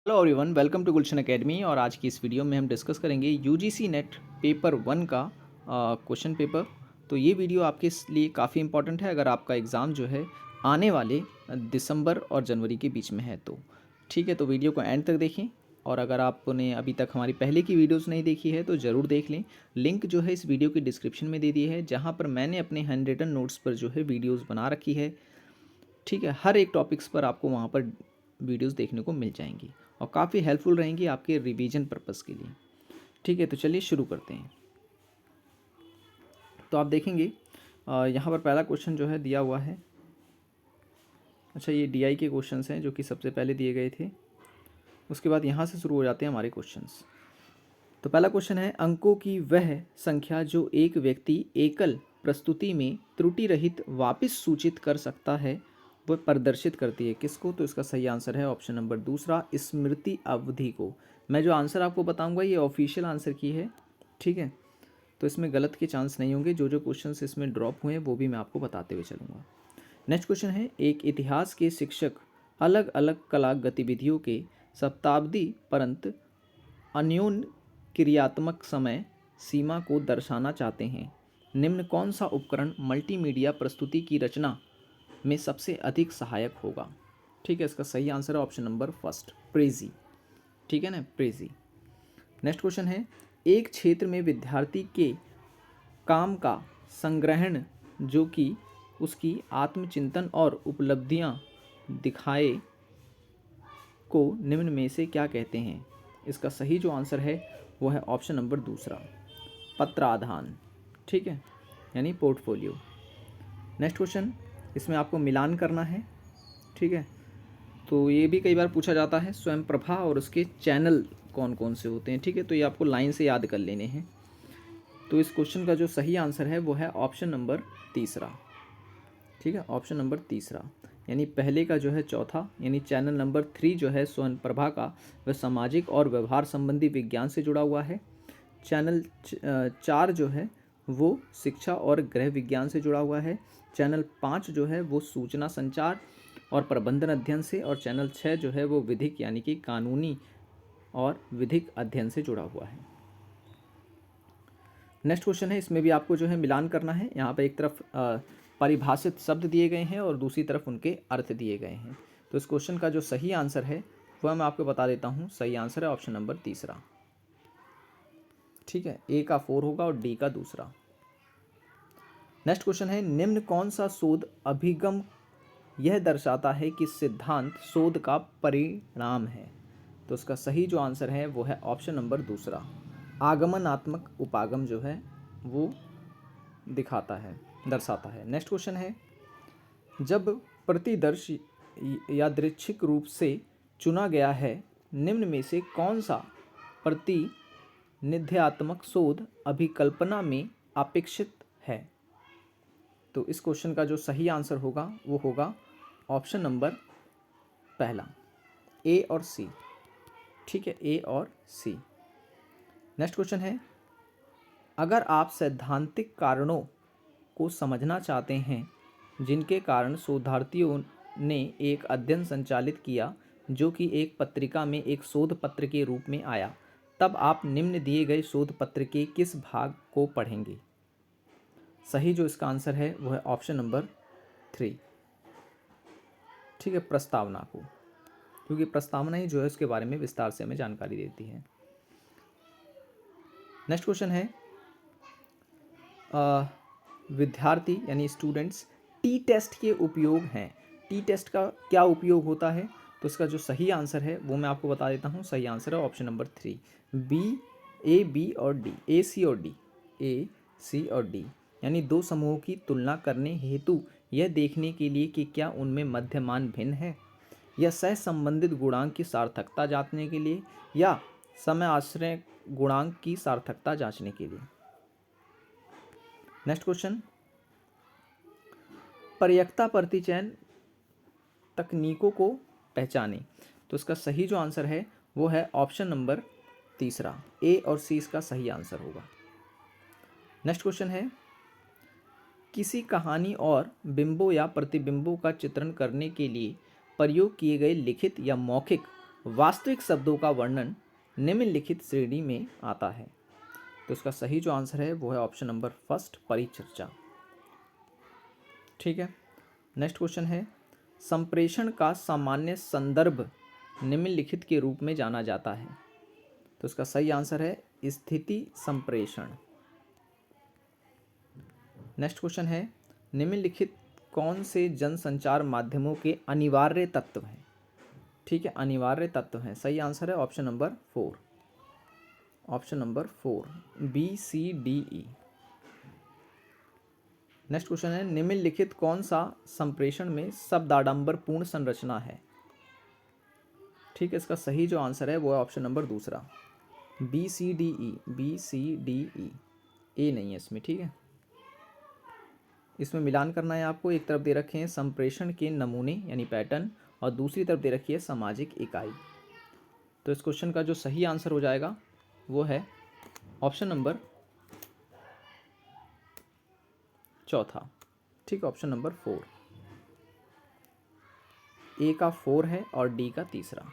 Hello everyone, welcome to Gulshan academy. और आज की इस वीडियो में हम डिस्कस करेंगे यूजीसी नेट पेपर 1 का क्वेश्चन पेपर। तो ये वीडियो आपके लिए काफ़ी इंपॉर्टेंट है अगर आपका एग्ज़ाम जो है आने वाले दिसंबर और जनवरी के बीच में है तो ठीक है। तो वीडियो को एंड तक देखें, और अगर आपने अभी तक हमारी पहले की वीडियोस नहीं देखी है तो ज़रूर देख लें। लिंक जो है इस वीडियो की डिस्क्रिप्शन में दे दी है, जहाँ पर मैंने अपने हैंड रिटन नोट्स पर जो है वीडियोज़ बना रखी है। ठीक है, हर एक टॉपिक्स पर आपको वहाँ पर वीडियोस देखने को मिल जाएंगी और काफ़ी हेल्पफुल रहेंगी आपके रिवीजन पर्पज़ के लिए। ठीक है, तो चलिए शुरू करते हैं। तो आप देखेंगे यहाँ पर पहला क्वेश्चन जो है दिया हुआ है। अच्छा, ये डीआई के क्वेश्चंस हैं जो कि सबसे पहले दिए गए थे। उसके बाद यहाँ से शुरू हो जाते हैं हमारे क्वेश्चंस। तो पहला क्वेश्चन है, अंकों की वह संख्या जो एक व्यक्ति एकल प्रस्तुति में त्रुटि रहित वापस सूचित कर सकता है वह प्रदर्शित करती है किसको? तो इसका सही आंसर है ऑप्शन नंबर दूसरा, स्मृति अवधि को। मैं जो आंसर आपको बताऊंगा ये ऑफिशियल आंसर की है, ठीक है। तो इसमें गलत के चांस नहीं होंगे। जो जो क्वेश्चंस इसमें ड्रॉप हुए हैं वो भी मैं आपको बताते हुए चलूँगा। नेक्स्ट क्वेश्चन है, एक इतिहास के शिक्षक अलग अलग कला गतिविधियों के शताब्दी परंत अन्योन्य क्रियात्मक समय सीमा को दर्शाना चाहते हैं। निम्न कौन सा उपकरण मल्टीमीडिया प्रस्तुति की रचना में सबसे अधिक सहायक होगा? ठीक है, इसका सही आंसर है ऑप्शन नंबर फर्स्ट, प्रेजी। ठीक है ना, प्रेजी। नेक्स्ट क्वेश्चन है, एक क्षेत्र में विद्यार्थी के काम का संग्रहण जो कि उसकी आत्मचिंतन और उपलब्धियां दिखाए को निम्न में से क्या कहते हैं? इसका सही जो आंसर है वो है ऑप्शन नंबर दूसरा, पत्राधान। ठीक है, यानी पोर्टफोलियो। नेक्स्ट क्वेश्चन, इसमें आपको मिलान करना है। ठीक है, तो ये भी कई बार पूछा जाता है, स्वयं प्रभा और उसके चैनल कौन कौन से होते हैं। ठीक है, तो ये आपको लाइन से याद कर लेने हैं। तो इस क्वेश्चन का जो सही आंसर है वो है ऑप्शन नंबर तीसरा। ठीक है, ऑप्शन नंबर तीसरा, यानी पहले का जो है चौथा, यानी चैनल नंबर 3 जो है स्वयं प्रभा का, वह सामाजिक और व्यवहार संबंधी विज्ञान से जुड़ा हुआ है। चैनल 4 जो है वो शिक्षा और गृह विज्ञान से जुड़ा हुआ है। चैनल 5 जो है वो सूचना संचार और प्रबंधन अध्ययन से, और चैनल 6 जो है वो विधिक यानी कि कानूनी और विधिक अध्ययन से जुड़ा हुआ है। नेक्स्ट क्वेश्चन है, इसमें भी आपको जो है मिलान करना है। यहाँ पे एक तरफ परिभाषित शब्द दिए गए हैं और दूसरी तरफ उनके अर्थ दिए गए हैं। तो इस क्वेश्चन का जो सही आंसर है वह मैं आपको बता देता हूँ। सही आंसर है ऑप्शन नंबर तीसरा। ठीक है, ए का 4 होगा और डी का दूसरा। नेक्स्ट क्वेश्चन है, निम्न कौन सा शोध अभिगम यह दर्शाता है कि सिद्धांत शोध का परिणाम है? तो उसका सही जो आंसर है वो है ऑप्शन नंबर दूसरा, आगमनात्मक उपागम जो है वो दिखाता है, दर्शाता है। नेक्स्ट क्वेश्चन है, जब प्रतिदर्श यादृच्छिक रूप से चुना गया है, निम्न में से कौन सा प्रतिनिध्यात्मक शोध अभिकल्पना में अपेक्षित है? तो इस क्वेश्चन का जो सही आंसर होगा वो होगा ऑप्शन नंबर पहला, ए और सी। ठीक है, ए और सी। नेक्स्ट क्वेश्चन है, अगर आप सैद्धांतिक कारणों को समझना चाहते हैं जिनके कारण शोधार्थियों ने एक अध्ययन संचालित किया जो कि एक पत्रिका में एक शोध पत्र के रूप में आया, तब आप निम्न दिए गए शोध पत्र के किस भाग को पढ़ेंगे? सही जो इसका आंसर है वो है ऑप्शन नंबर 3। ठीक है, प्रस्तावना को, क्योंकि प्रस्तावना ही जो है उसके बारे में विस्तार से हमें जानकारी देती है। नेक्स्ट क्वेश्चन है, विद्यार्थी यानी स्टूडेंट्स टी टेस्ट के उपयोग हैं। टी टेस्ट का क्या उपयोग होता है? तो इसका जो सही आंसर है वो मैं आपको बता देता हूँ। सही आंसर है ऑप्शन नंबर 3, बी, ए, बी और डी, ए, सी और डी, ए, सी और डी, यानी दो समूहों की तुलना करने हेतु यह देखने के लिए कि क्या उनमें मध्यमान भिन्न है, या सह संबंधित गुणांक की सार्थकता जांचने के लिए, या समय आश्रय गुणांक की सार्थकता जांचने के लिए। नेक्स्ट क्वेश्चन, पर्यक्ता प्रतिचयन तकनीकों को पहचाने। तो इसका सही जो आंसर है वो है ऑप्शन नंबर तीसरा, ए और सी इसका सही आंसर होगा। नेक्स्ट क्वेश्चन है, किसी कहानी और बिंबों या प्रतिबिंबों का चित्रण करने के लिए प्रयोग किए गए लिखित या मौखिक वास्तविक शब्दों का वर्णन निम्नलिखित श्रेणी में आता है। तो इसका सही जो आंसर है वो है ऑप्शन नंबर फर्स्ट, परिचर्चा। ठीक है, नेक्स्ट क्वेश्चन है, संप्रेषण का सामान्य संदर्भ निम्नलिखित के रूप में जाना जाता है। तो इसका सही आंसर है स्थिति संप्रेषण। नेक्स्ट क्वेश्चन है, निम्नलिखित कौन से जनसंचार माध्यमों के अनिवार्य तत्व हैं। ठीक है, अनिवार्य तत्व हैं। सही आंसर है option number 4, option number 4, BCDE। Next question है, निम्नलिखित कौन सा संप्रेषण में शब्दाडंबर पूर्ण संरचना है। ठीक है, इसका सही जो आंसर है वो है ऑप्शन नंबर दूसरा, BCDE, BCDE। ए नहीं है इसमें। ठीक है, इसमें मिलान करना है आपको। एक तरफ दे रखे हैं संप्रेषण के नमूने यानी पैटर्न, और दूसरी तरफ दे रखी है सामाजिक इकाई। तो इस क्वेश्चन का जो सही आंसर हो जाएगा वो है ऑप्शन नंबर चौथा। ठीक है, ऑप्शन नंबर 4। ए का 4 है और डी का तीसरा।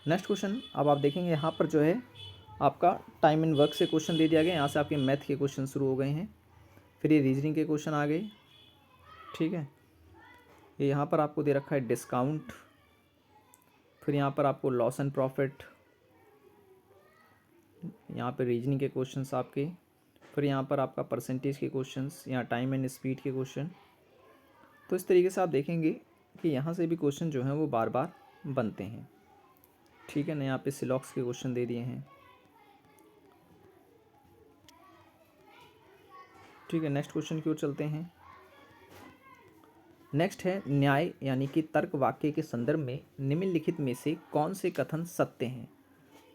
नेक्स्ट क्वेश्चन अब आप देखेंगे यहाँ पर जो है आपका टाइम एंड वर्क से क्वेश्चन दे दिया गया। यहाँ से आपके मैथ के क्वेश्चन शुरू हो गए हैं, फिर ये रीजनिंग के क्वेश्चन आ गए। ठीक है, ये यहाँ पर आपको दे रखा है डिस्काउंट, फिर यहाँ पर आपको लॉस एंड प्रॉफिट, यहाँ पे रीजनिंग के क्वेश्चंस आपके, फिर यहाँ पर आपका परसेंटेज के क्वेश्चंस, यहाँ टाइम एंड स्पीड के क्वेश्चन। तो इस तरीके से आप देखेंगे कि यहाँ से भी क्वेश्चन जो हैं वो बार बार बनते हैं। ठीक है ना, यहाँ पे सिलॉक्स के क्वेश्चन दे दिए हैं। ठीक है, नेक्स्ट क्वेश्चन की ओर चलते हैं। नेक्स्ट है, न्याय यानी कि तर्क वाक्य के संदर्भ में निम्नलिखित में से कौन से कथन सत्य हैं।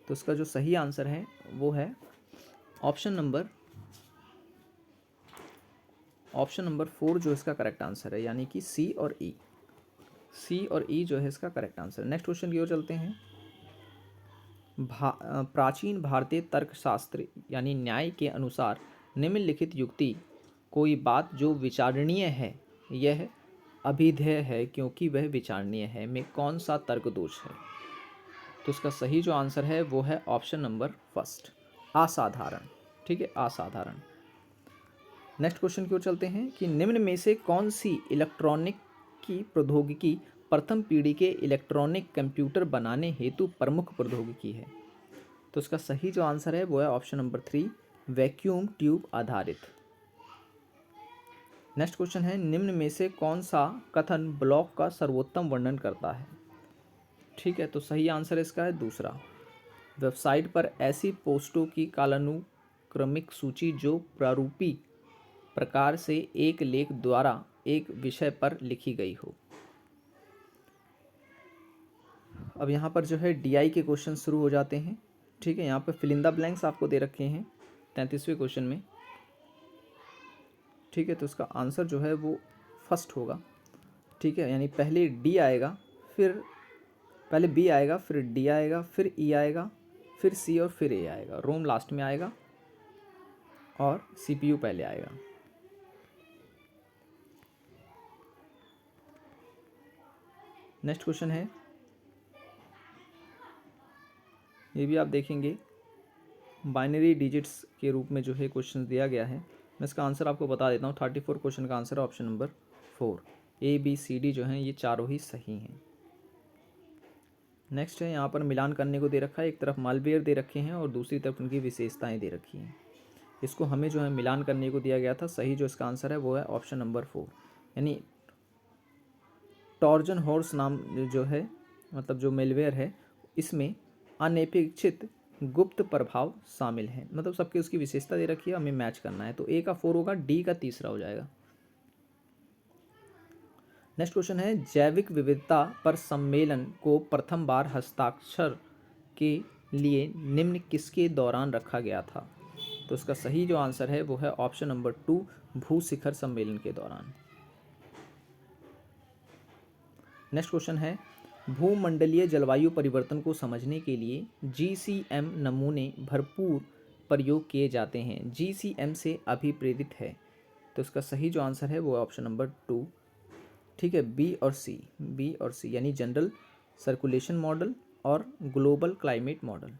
तो इसका जो सही आंसर है वो है ऑप्शन नंबर 4 जो इसका करेक्ट आंसर है, यानी कि सी और ई जो है इसका करेक्ट आंसर। नेक्स्ट क्वेश्चन की ओर चलते हैं। प्राचीन भारतीय तर्कशास्त्र यानी न्याय के अनुसार निम्नलिखित युक्ति कोई बात जो विचारणीय है यह अभिधेय है क्योंकि वह विचारणीय है में कौन सा तर्क दोष है। तो इसका सही जो आंसर है वो है ऑप्शन नंबर फर्स्ट, असाधारण। ठीक है, असाधारण। नेक्स्ट क्वेश्चन की ओर चलते हैं कि निम्न में से कौन सी इलेक्ट्रॉनिक की प्रौद्योगिकी प्रथम पीढ़ी के इलेक्ट्रॉनिक कंप्यूटर बनाने हेतु प्रमुख प्रौद्योगिकी है। तो इसका सही जो आंसर है वो है ऑप्शन नंबर 3, वैक्यूम ट्यूब आधारित। नेक्स्ट क्वेश्चन है, निम्न में से कौन सा कथन ब्लॉक का सर्वोत्तम वर्णन करता है। ठीक है, तो सही आंसर इसका है दूसरा, वेबसाइट पर ऐसी पोस्टों की कालानुक्रमिक सूची जो प्रारूपी प्रकार से एक लेख द्वारा एक विषय पर लिखी गई हो। अब यहाँ पर जो है DI के क्वेश्चन शुरू हो जाते हैं। ठीक है, यहाँ पर फिल इन द ब्लैंक्स आपको दे रखे हैं 33वें क्वेश्चन में। ठीक है, तो इसका आंसर जो है वो फर्स्ट होगा। ठीक है, यानी पहले डी आएगा, फिर पहले बी आएगा, फिर डी आएगा, फिर ई आएगा, फिर सी और फिर ए आएगा। रोम लास्ट में आएगा और CPU पहले आएगा। नेक्स्ट क्वेश्चन है, ये भी आप देखेंगे बाइनरी डिजिट्स के रूप में जो है क्वेश्चन दिया गया है। मैं इसका आंसर आपको बता देता हूँ। 34 क्वेश्चन का आंसर है ऑप्शन नंबर 4, ABCD जो हैं ये चारों ही सही हैं। नेक्स्ट है, यहाँ पर मिलान करने को दे रखा है। एक तरफ मालवेयर दे रखे हैं और दूसरी तरफ उनकी विशेषताएं दे रखी हैं। इसको हमें जो है मिलान करने को दिया गया था। सही जो इसका आंसर है वो है ऑप्शन नंबर 4, यानी टॉर्जन हॉर्स नाम जो है, मतलब जो मेलवेयर है, इसमें अनपेक्षित गुप्त प्रभाव शामिल है। मतलब सबकी उसकी विशेषता दे रखी है, हमें मैच करना है। तो ए का 4 होगा, डी का तीसरा हो जाएगा। नेक्स्ट क्वेश्चन है, जैविक विविधता पर सम्मेलन को प्रथम बार हस्ताक्षर के लिए निम्न किसके दौरान रखा गया था। तो इसका सही जो आंसर है वो है ऑप्शन नंबर 2, भूशिखर सम्मेलन के दौरान। नेक्स्ट क्वेश्चन है, भूमंडलीय जलवायु परिवर्तन को समझने के लिए GCM नमूने भरपूर प्रयोग किए जाते हैं। GCM से अभिप्रेरित है। तो इसका सही जो आंसर है वो है ऑप्शन नंबर 2। ठीक है, बी और सी यानी जनरल सर्कुलेशन मॉडल और global climate model.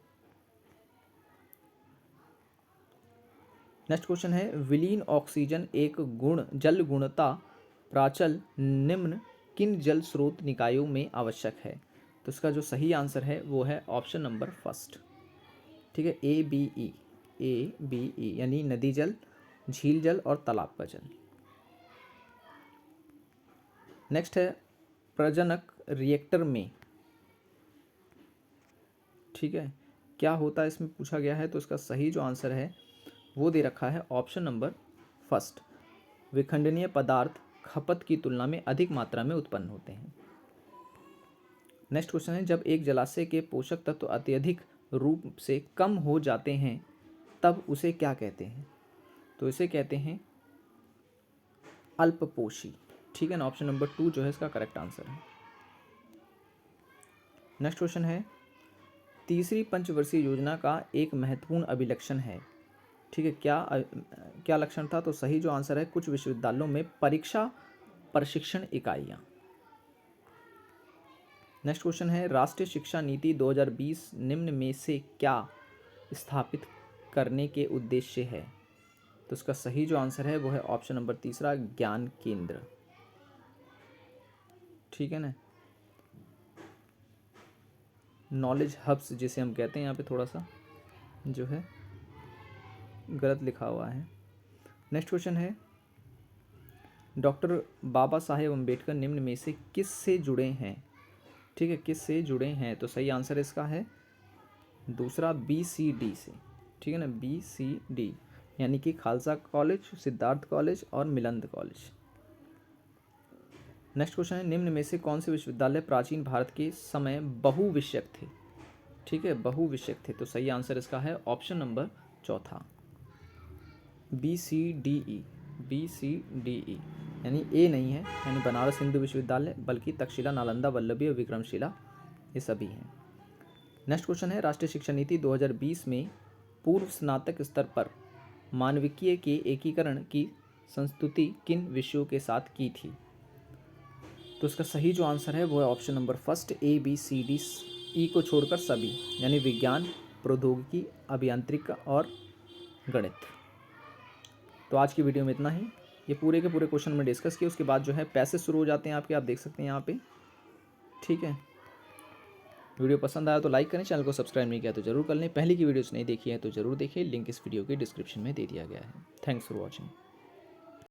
Next question है विलीन ऑक्सीजन एक गुण जल गुणता प्राचल निम्न किन जल स्रोत निकायों में आवश्यक है। तो इसका जो सही आंसर है वो है ऑप्शन नंबर फर्स्ट। ठीक है, ए बी ई यानी नदी जल, झील जल और तालाब का जल। नेक्स्ट है प्रजनक रिएक्टर में, ठीक है, क्या होता है इसमें पूछा गया है। तो इसका सही जो आंसर है वो दे रखा है ऑप्शन नंबर फर्स्ट। विखंडनीय पदार्थ खपत की तुलना में अधिक मात्रा में उत्पन्न होते हैं। नेक्स्ट क्वेश्चन है जब एक जलाशय के पोषक तत्व अत्यधिक रूप से कम हो जाते हैं तब उसे क्या कहते हैं। तो इसे कहते हैं अल्पपोषी। ठीक है ना, ऑप्शन नंबर 2 जो है इसका करेक्ट आंसर है। नेक्स्ट क्वेश्चन है तीसरी पंचवर्षीय योजना का एक महत्वपूर्ण अभिलक्षण है। ठीक है, क्या लक्षण था। तो सही जो आंसर है कुछ विश्वविद्यालयों में परीक्षा प्रशिक्षण इकाइयाँ। नेक्स्ट क्वेश्चन है राष्ट्रीय शिक्षा नीति 2020 निम्न में से क्या स्थापित करने के उद्देश्य है। तो इसका सही जो आंसर है वो है ऑप्शन नंबर तीसरा, ज्ञान केंद्र। ठीक है ना, नॉलेज हब्स जिसे हम कहते हैं, यहाँ पे थोड़ा सा जो है गलत लिखा हुआ है। नेक्स्ट क्वेश्चन है डॉक्टर बाबा साहेब अम्बेडकर निम्न में से किस से जुड़े हैं। ठीक है, किस से जुड़े हैं। तो सही आंसर इसका है दूसरा, BCD से। ठीक है ना, BCD यानी कि खालसा कॉलेज, सिद्धार्थ कॉलेज और मिलंद कॉलेज। नेक्स्ट क्वेश्चन है निम्न में से कौन से विश्वविद्यालय प्राचीन भारत के समय बहुविषयक थे। ठीक है, बहुविषयक थे। तो सही आंसर इसका है ऑप्शन नंबर चौथा, BCDE यानी ए नहीं है, यानी बनारस हिंदू विश्वविद्यालय, बल्कि तक्षशिला, नालंदा, वल्लभी और विक्रमशिला ये सभी हैं। नेक्स्ट क्वेश्चन है राष्ट्रीय शिक्षा नीति 2020 में पूर्व स्नातक स्तर पर मानविकीय के एकीकरण की संस्तुति किन विषयों के साथ की थी। तो इसका सही जो आंसर है वो है ऑप्शन नंबर फर्स्ट, ABCD को छोड़कर सभी, यानी विज्ञान, प्रौद्योगिकी, अभियांत्रिकी और गणित। तो आज की वीडियो में इतना ही। ये पूरे के पूरे क्वेश्चन में डिस्कस किए, उसके बाद जो है पैसेज शुरू हो जाते हैं आपके, आप देख सकते हैं यहाँ पे। ठीक है, वीडियो पसंद आया तो लाइक करें, चैनल को सब्सक्राइब नहीं किया तो जरूर कर लें, पहले की वीडियोस नहीं देखी है तो जरूर देखिए, लिंक इस वीडियो के डिस्क्रिप्शन में दे दिया गया है। Thanks for watching.